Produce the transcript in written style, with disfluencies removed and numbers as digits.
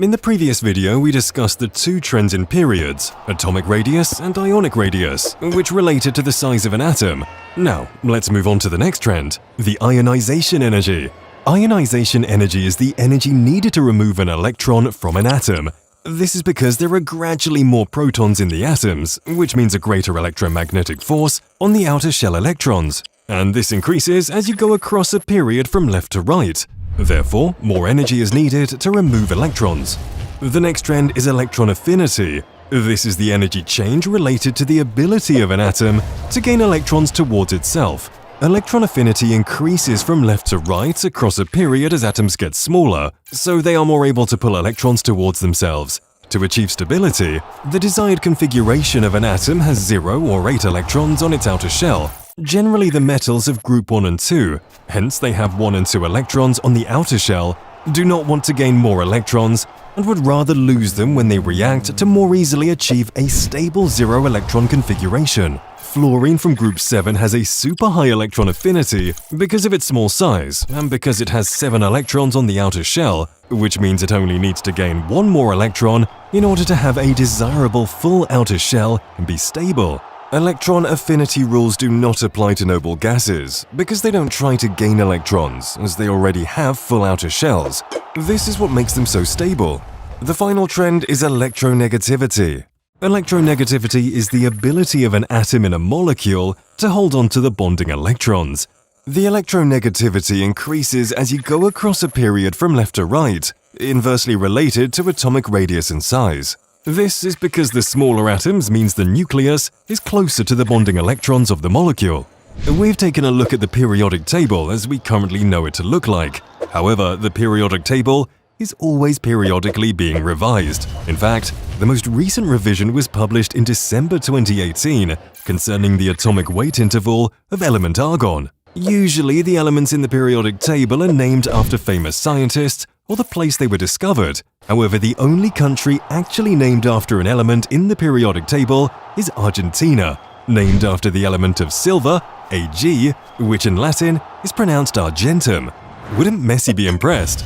In the previous video, we discussed the two trends in periods, atomic radius and ionic radius, which related to the size of an atom. Now, let's move on to the next trend, the ionization energy. Ionization energy is the energy needed to remove an electron from an atom. This is because there are gradually more protons in the atoms, which means a greater electromagnetic force on the outer shell electrons, and this increases as you go across a period from left to right. Therefore, more energy is needed to remove electrons. The next trend is electron affinity. This is the energy change related to the ability of an atom to gain electrons towards itself. Electron affinity increases from left to right across a period as atoms get smaller, so they are more able to pull electrons towards themselves. To achieve stability, the desired configuration of an atom has 0 or 8 electrons on its outer shell. Generally, the metals of group 1 and 2, hence they have 1 and 2 electrons on the outer shell, do not want to gain more electrons and would rather lose them when they react to more easily achieve a stable 0 electron configuration. Fluorine from group 7 has a super high electron affinity because of its small size and because it has 7 electrons on the outer shell, which means it only needs to gain 1 more electron in order to have a desirable full outer shell and be stable. Electron affinity rules do not apply to noble gases because they don't try to gain electrons as they already have full outer shells. This is what makes them so stable. The final trend is electronegativity. Electronegativity is the ability of an atom in a molecule to hold on to the bonding electrons. The electronegativity increases as you go across a period from left to right, inversely related to atomic radius and size. This is because the smaller atoms means the nucleus is closer to the bonding electrons of the molecule. We've taken a look at the periodic table as we currently know it to look like. However, the periodic table is always periodically being revised. In fact, the most recent revision was published in December 2018 concerning the atomic weight interval of element argon. Usually, the elements in the periodic table are named after famous scientists or the place they were discovered. However, the only country actually named after an element in the periodic table is Argentina, named after the element of silver, Ag, which in Latin is pronounced argentum. Wouldn't Messi be impressed?